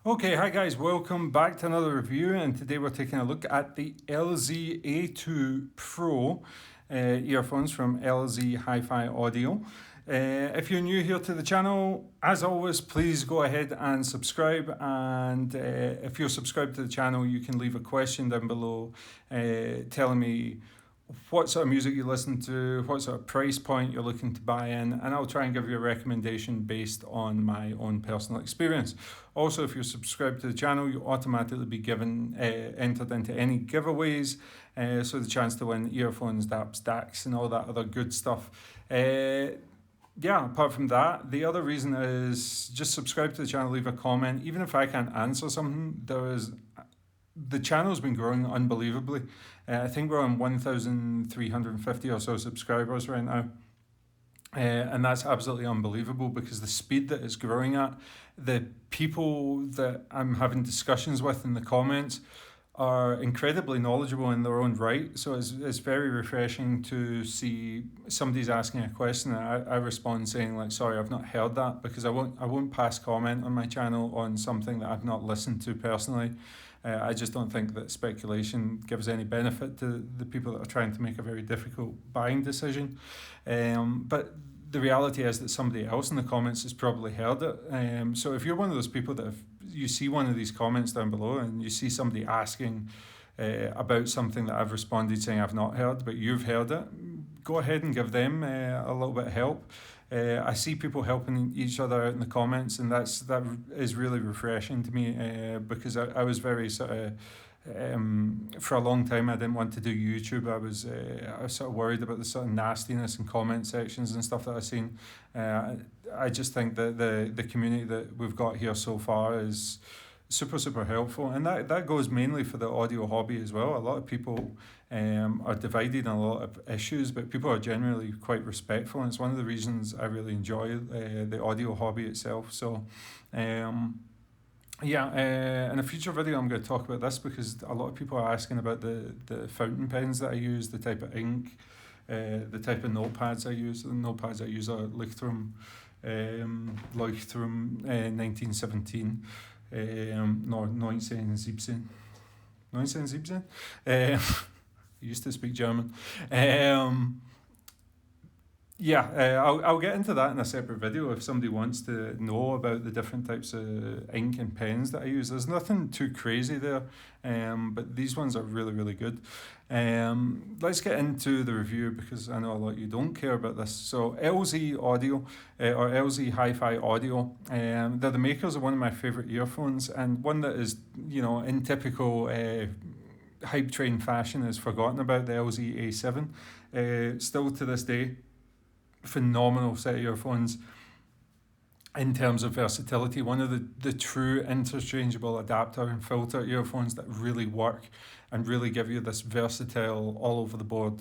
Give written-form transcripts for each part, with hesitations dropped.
Okay, hi guys, welcome back to another review, and today we're taking a look at the LZ-A2 Pro earphones from LZ Hi-Fi Audio. If you're new here to the channel, as always, please go ahead and subscribe, and if you're subscribed to the channel, you can leave a question down below telling me what sort of music you listen to, what sort of price point you're looking to buy in, and I'll try and give you a recommendation based on my own personal experience. Also, if you're subscribed to the channel, you'll automatically be given entered into any giveaways, so the chance to win earphones, DAPs, DACs, and all that other good stuff. Yeah, apart from that, the other reason is just subscribe to the channel, leave a comment. Even if I can't answer something, the channel's been growing unbelievably. I think we're on 1,350 or so subscribers right now. And that's absolutely unbelievable because the speed that it's growing at, the people that I'm having discussions with in the comments are incredibly knowledgeable in their own right. So it's very refreshing to see somebody's asking a question and I respond saying like, sorry, I've not heard that, because I won't pass comment on my channel on something that I've not listened to personally. I just don't think that speculation gives any benefit to the people that are trying to make a very difficult buying decision. But the reality is that somebody else in the comments has probably heard it. So if you're one of those people that if you see one of these comments down below and you see somebody asking about something that I've responded saying I've not heard, but you've heard it, go ahead and give them a little bit of help. I see people helping each other out in the comments, and that is really refreshing to me because I was very sort of for a long time I didn't want to do YouTube. I was sort of worried about the sort of nastiness in comment sections and stuff that I've seen. I just think that the community that we've got here so far is super helpful, and that goes mainly for the audio hobby as well. A lot of people are divided on a lot of issues, but people are generally quite respectful, and it's one of the reasons I really enjoy the audio hobby itself. So yeah, in a future video I'm going to talk about this because a lot of people are asking about the fountain pens that I use, the type of ink, the type of notepads I use. The notepads I use are Leuchtturm 1917. 1917. I used to speak German. Yeah, I'll get into that in a separate video if somebody wants to know about the different types of ink and pens that I use. There's nothing too crazy there, but these ones are really good. Let's get into the review because I know a lot of you don't care about this. So LZ Audio or LZ Hi-Fi Audio, they're the makers of one of my favorite earphones, and one that is, you know, in typical hype train fashion is forgotten about, the LZ A7. Still to this day, phenomenal set of earphones in terms of versatility. One of the true interchangeable adapter and filter earphones that really work and really give you this versatile all over the board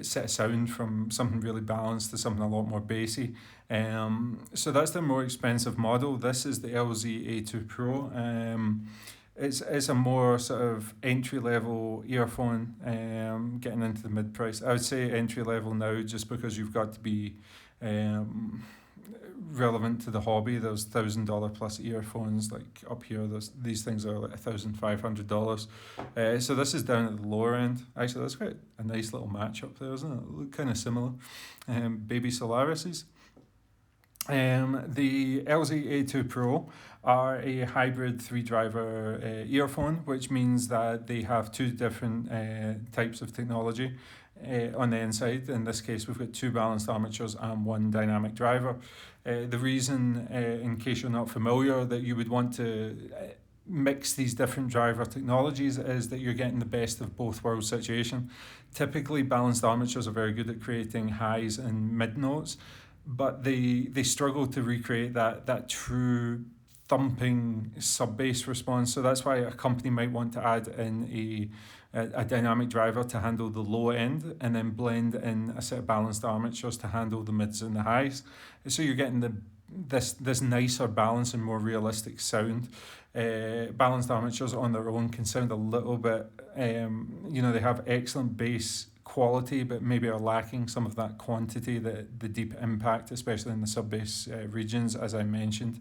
set of sound, from something really balanced to something a lot more bassy. So that's the more expensive model. This is the LZ A2 Pro. It's a more sort of entry-level earphone, getting into the mid-price. I would say entry-level now just because you've got to be relevant to the hobby. There's $1,000 plus earphones like up here. These things are like $1,500. So this is down at the lower end. Actually, that's quite a nice little match up there, isn't it? They look kind of similar. BESaudioreview. The LZ A2 Pro are a hybrid 3-driver earphone, which means that they have two different types of technology on the inside. In this case, we've got two balanced armatures and one dynamic driver. The reason, in case you're not familiar, that you would want to mix these different driver technologies is that you're getting the best of both worlds situation. Typically, balanced armatures are very good at creating highs and mid notes, but they struggle to recreate that true thumping sub-bass response. So that's why a company might want to add in a dynamic driver to handle the low end, and then blend in a set of balanced armatures to handle the mids and the highs. So you're getting this nicer balance and more realistic sound. Balanced armatures on their own can sound a little bit, they have excellent bass quality, but maybe are lacking some of that quantity, the deep impact, especially in the sub-bass regions, as I mentioned.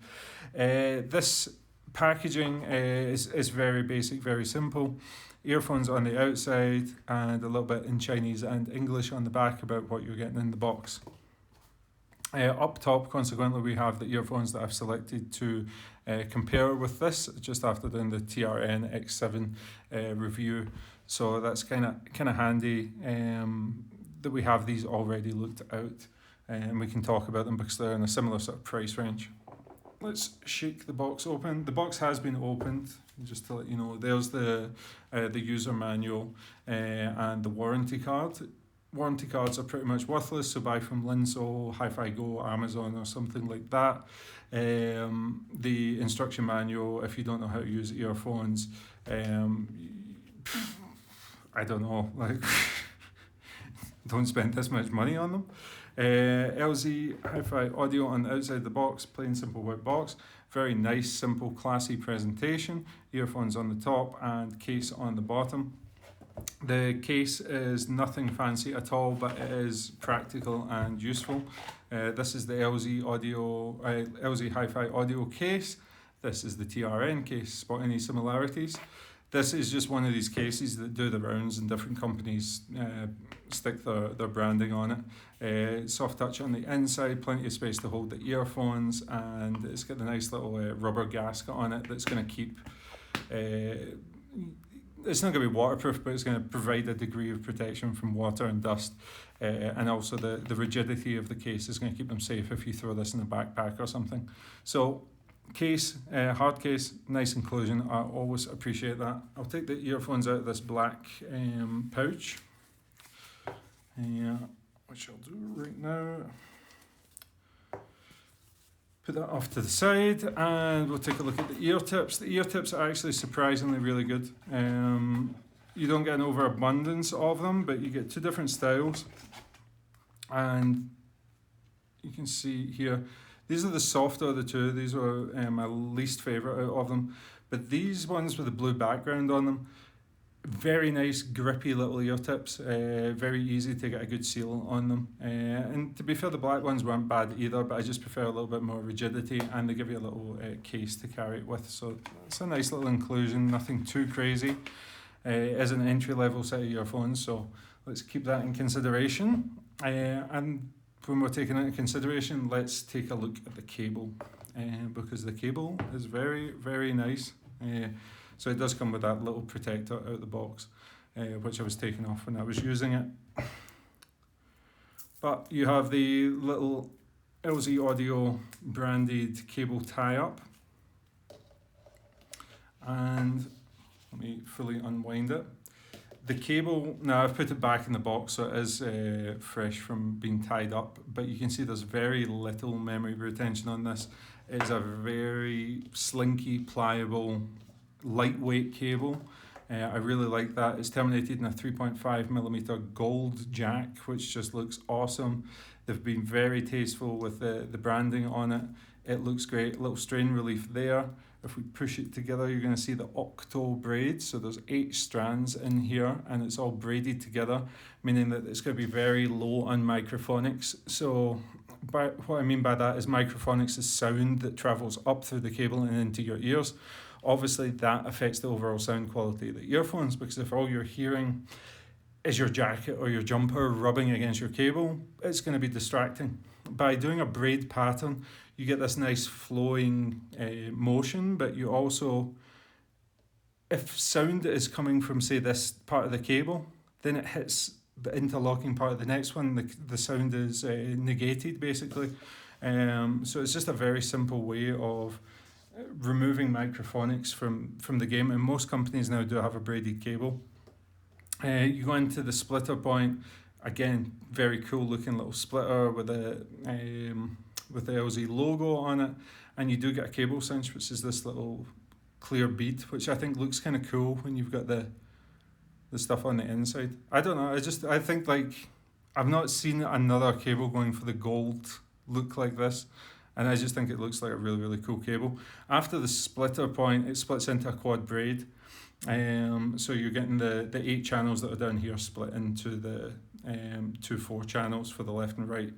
This packaging is very basic, very simple. Earphones on the outside and a little bit in Chinese and English on the back about what you're getting in the box. Up top, consequently, we have the earphones that I've selected to compare with this, just after doing the TRN X7 review. So that's kind of handy that we have these already looked out, and we can talk about them because they're in a similar sort of price range. Let's shake the box open. The box has been opened, just to let you know. There's the user manual and the warranty card. Warranty cards are pretty much worthless, so buy from Linso, Hi-Fi Go, Amazon or something like that. The instruction manual, if you don't know how to use earphones, I don't know, like don't spend this much money on them. LZ Hi-Fi audio on the outside of the box, plain simple white box. Very nice, simple, classy presentation. Earphones on the top and case on the bottom. The case is nothing fancy at all, but it is practical and useful. This is the LZ Hi-Fi audio case. This is the TRN case. Spot any similarities? This is just one of these cases that do the rounds, and different companies stick their branding on it. Soft touch on the inside, plenty of space to hold the earphones, and it's got a nice little rubber gasket on it that's going to keep... it's not going to be waterproof, but it's going to provide a degree of protection from water and dust. And also the rigidity of the case is going to keep them safe if you throw this in a backpack or something. So case, hard case, nice inclusion. I always appreciate that. I'll take the earphones out of this black pouch, which I'll do right now. Put that off to the side, and we'll take a look at the ear tips. The ear tips are actually surprisingly really good. You don't get an overabundance of them, but you get two different styles. And you can see here, these are the softer of the two. These are my least favourite out of them. But these ones with the blue background on them, very nice grippy little ear tips, very easy to get a good seal on them, and to be fair, the black ones weren't bad either, but I just prefer a little bit more rigidity, and they give you a little case to carry it with, so it's a nice little inclusion, nothing too crazy. It is an entry-level set of earphones, so let's keep that in consideration, and when we're taking it into consideration, let's take a look at the cable, because the cable is very, very nice. So it does come with that little protector out the box, which I was taking off when I was using it. But you have the little LZ Audio branded cable tie-up. And let me fully unwind it. The cable, now I've put it back in the box, so it is fresh from being tied up, but you can see there's very little memory retention on this. It's a very slinky, pliable, lightweight cable. I really like that. It's terminated in a 3.5mm gold jack, which just looks awesome. They've been very tasteful with the branding on it. It looks great. A little strain relief there. If we push it together, you're going to see the octo braids. So there's 8 strands in here, and it's all braided together, meaning that it's going to be very low on microphonics. So what I mean by that is microphonics is sound that travels up through the cable and into your ears. Obviously, that affects the overall sound quality of the earphones, because if all you're hearing is your jacket or your jumper rubbing against your cable, it's going to be distracting. By doing a braid pattern, you get this nice flowing motion, but you also, if sound is coming from, say, this part of the cable, then it hits the interlocking part of the next one, the sound is negated, basically. So it's just a very simple way of removing microphonics from the game, and most companies now do have a braided cable. You go into the splitter point, again, very cool looking little splitter with the LZ logo on it, and you do get a cable cinch, which is this little clear bead, which I think looks kind of cool when you've got the stuff on the inside. I don't know, I think, like, I've not seen another cable going for the gold look like this. And I just think it looks like a really, really cool cable. After the splitter point, it splits into a quad braid. So you're getting the 8 channels that are down here split into to 4 channels for the left and right.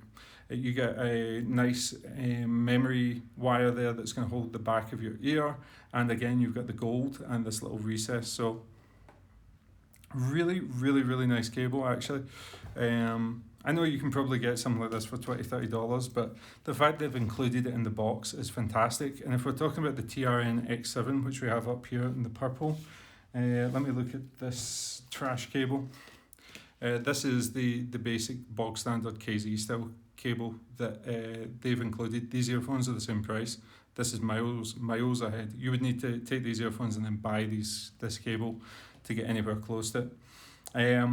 You get a nice memory wire there that's going to hold the back of your ear, and again you've got the gold and this little recess. So really nice cable actually. I know you can probably get something like this for $20-30, but the fact they've included it in the box is fantastic. And if we're talking about the TRN X7, which we have up here in the purple, let me look at this trash cable. This is the basic bog standard KZ style cable that they've included. These earphones are the same price. This is miles ahead. You would need to take these earphones and then buy this cable to get anywhere close to it.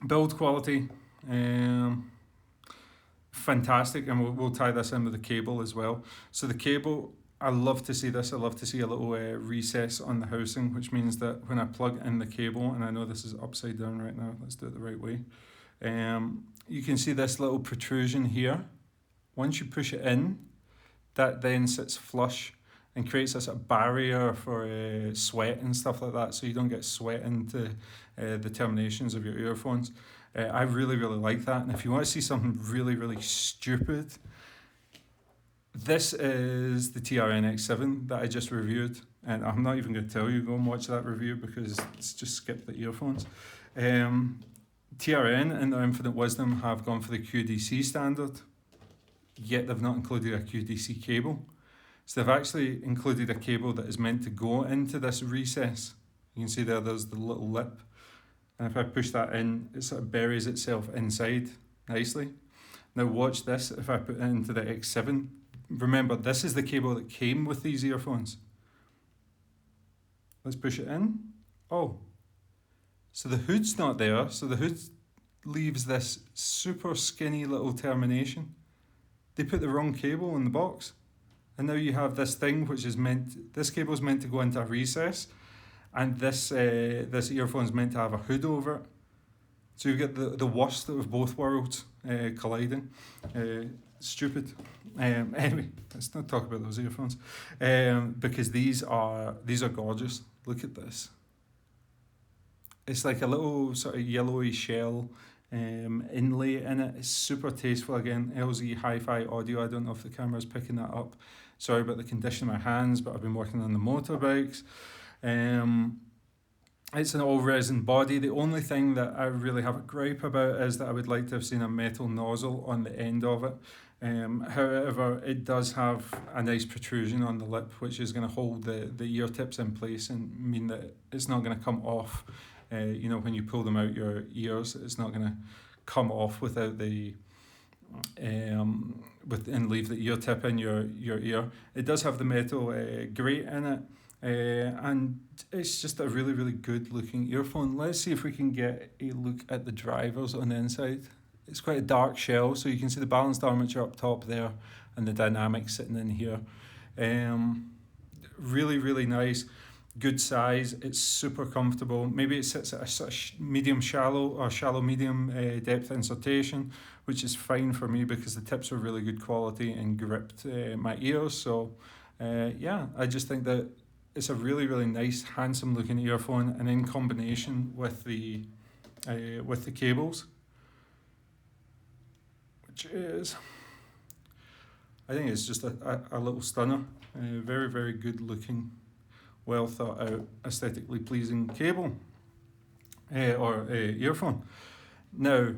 Build quality, fantastic, and we'll tie this in with the cable as well. So the cable, I love to see this. I love to see a little recess on the housing, which means that when I plug in the cable, and I know this is upside down right now, let's do it the right way. You can see this little protrusion here. Once you push it in, that then sits flush and creates this barrier for sweat and stuff like that, so you don't get sweat into the terminations of your earphones. I really like that. And if you want to see something really stupid, this is the TRN X7 that I just reviewed, and I'm not even going to tell you, go and watch that review because it's just skip the earphones. TRN, in their infinite wisdom, have gone for the QDC standard, yet they've not included a QDC cable. So they've actually included a cable that is meant to go into this recess. You can see there's the little lip, and if I push that in, it sort of buries itself inside nicely. Now watch this, if I put it into the X7, remember this is the cable that came with these earphones. Let's push it in. Oh, so the hood's not there, so the hood leaves this super skinny little termination. They put the wrong cable in the box, and now you have this thing which is this cable is meant to go into a recess, and this earphone's meant to have a hood over it. So you get the worst of both worlds colliding. Stupid. Anyway, let's not talk about those earphones, because these are gorgeous. Look at this. It's like a little sort of yellowy shell inlay in it. It's super tasteful. Again, LZ Hi-Fi audio. I don't know if the camera's picking that up. Sorry about the condition of my hands, but I've been working on the motorbikes. It's an all resin body. The only thing that I really have a gripe about is that I would like to have seen a metal nozzle on the end of it. However, it does have a nice protrusion on the lip, which is going to hold the ear tips in place and mean that it's not going to come off. When you pull them out your ears, it's not going to come off without the and leave the ear tip in your ear. It does have the metal grate in it, and it's just a really good looking earphone. Let's see if we can get a look at the drivers on the inside. It's quite a dark shell, so you can see the balanced armature up top there and the dynamic sitting in here. Really nice. Good size. It's super comfortable. Maybe it sits at a sort of medium shallow or shallow medium depth insertion, which is fine for me because the tips are really good quality and gripped my ears. So I just think that it's a really nice, handsome looking earphone, and in combination with the cables, which is, I think it's just a little stunner. Very good looking, well thought out, aesthetically pleasing cable or earphone. Now,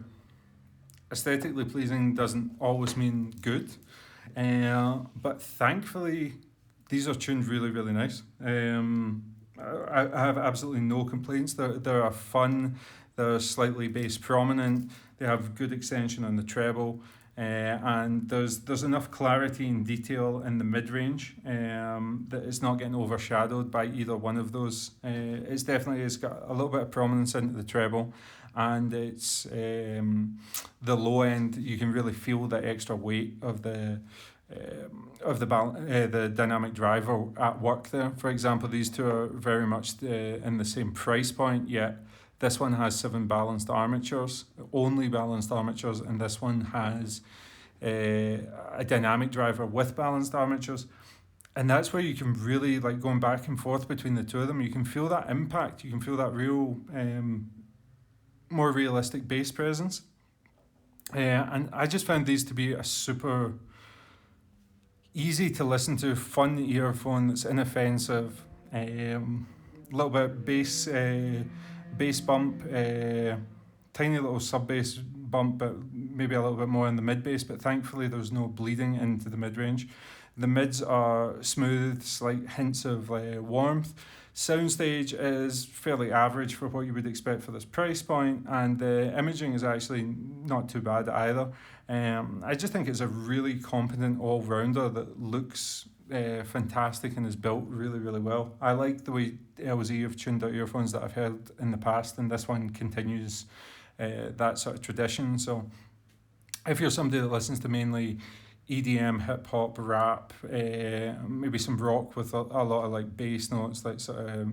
aesthetically pleasing doesn't always mean good, but thankfully these are tuned really nice. I have absolutely no complaints. They are fun, they're slightly bass prominent, they have good extension on the treble, and there's enough clarity and detail in the mid-range that it's not getting overshadowed by either one of those. It's got a little bit of prominence into the treble, and it's the low end, you can really feel the extra weight of the dynamic driver at work there. For example, these two are very much in the same price point, yet this one has 7 balanced armatures, only balanced armatures, and this one has a dynamic driver with balanced armatures. And that's where you can really, like, going back and forth between the two of them, you can feel that impact, you can feel that real more realistic bass presence. And I just found these to be a super easy to listen to, fun earphone that's inoffensive. A little bit bass bump, tiny little sub bass bump, but maybe a little bit more in the mid bass. But thankfully, there's no bleeding into the mid range. The mids are smooth, slight hints of warmth. Soundstage is fairly average for what you would expect for this price point, and the imaging is actually not too bad either. I just think it's a really competent all-rounder that looks fantastic and is built really, really well. I like the way LZ have tuned out earphones that I've heard in the past, and this one continues that sort of tradition. So if you're somebody that listens to mainly EDM, hip hop, rap, maybe some rock with a lot of like bass notes, like sort of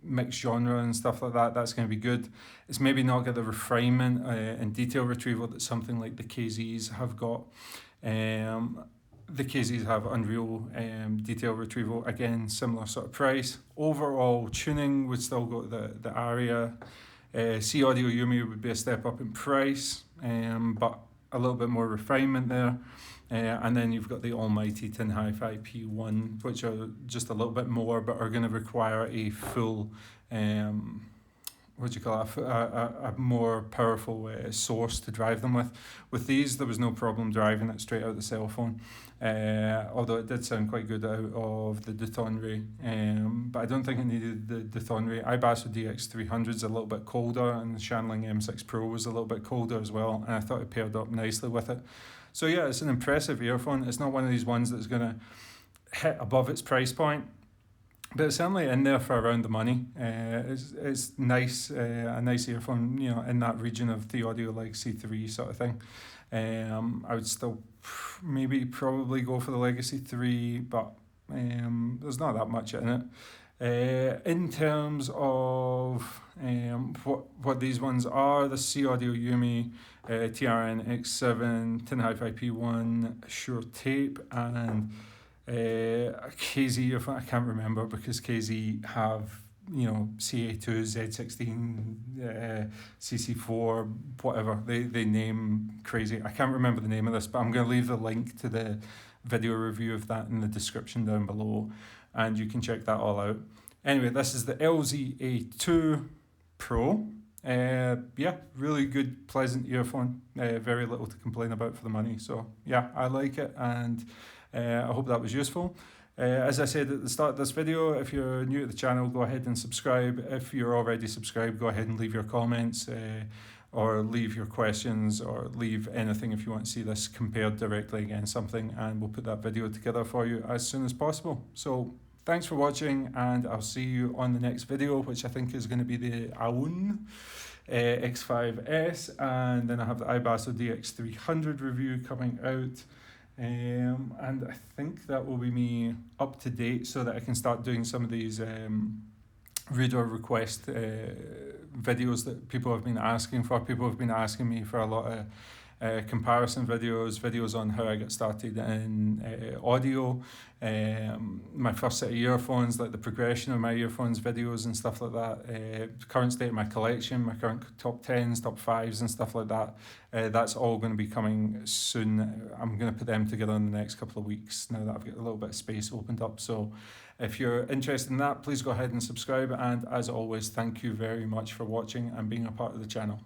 mixed genre and stuff like that, that's going to be good. It's maybe not got the refinement and detail retrieval that something like the KZs have got. The KZs have Unreal detail retrieval, again, similar sort of price. Overall tuning would still go to the Aria. BESaudioreview would be a step up in price, but a little bit more refinement there. And then you've got the almighty Tin Hi-Fi P1, which are just a little bit more, but are going to require a full, a more powerful source to drive them with. With these, there was no problem driving it straight out the cell phone, although it did sound quite good out of the Detonray, but I don't think it needed the Detonray. BESaudioreview DX300 is a little bit colder, and the Shanling M6 Pro was a little bit colder as well, and I thought it paired up nicely with it. So yeah, it's an impressive earphone. It's not one of these ones that's going to hit above its price point, but it's certainly in there for around the money. It's nice, a nice earphone, you know, in that region of the audio like C3 sort of thing. I would still probably go for the Legacy 3, but there's not that much in it. In terms of what these ones are, the BESaudioreview TRN X7, Tin Hi-Fi P1, Shure Tape, and KZ, if I can't remember, because KZ have, you know, CA2, Z16, CC4, whatever, they name crazy. I can't remember the name of this, but I'm going to leave the link to the video review of that in the description down below, and you can check that all out. Anyway, this is the LZ-A2 Pro. Yeah, really good, pleasant earphone. Very little to complain about for the money. So yeah, I like it, and I hope that was useful. As I said at the start of this video, if you're new to the channel, go ahead and subscribe. If you're already subscribed, go ahead and leave your comments, or leave your questions, or leave anything if you want to see this compared directly against something, and we'll put that video together for you as soon as possible. So thanks for watching, and I'll see you on the next video, which I think is going to be the Aoun X5S, and then I have the BESaudioreview DX300 review coming out. And I think that will be me up to date so that I can start doing some of these reader request videos that people have been asking for. People have been asking me for a lot of comparison videos on how I got started in audio, my first set of earphones, like the progression of my earphones videos and stuff like that, current state of my collection, my current top 10s, top 5s and stuff like that. That's all going to be coming soon. I'm going to put them together in the next couple of weeks now that I've got a little bit of space opened up. So if you're interested in that, please go ahead and subscribe, and as always, thank you very much for watching and being a part of the channel.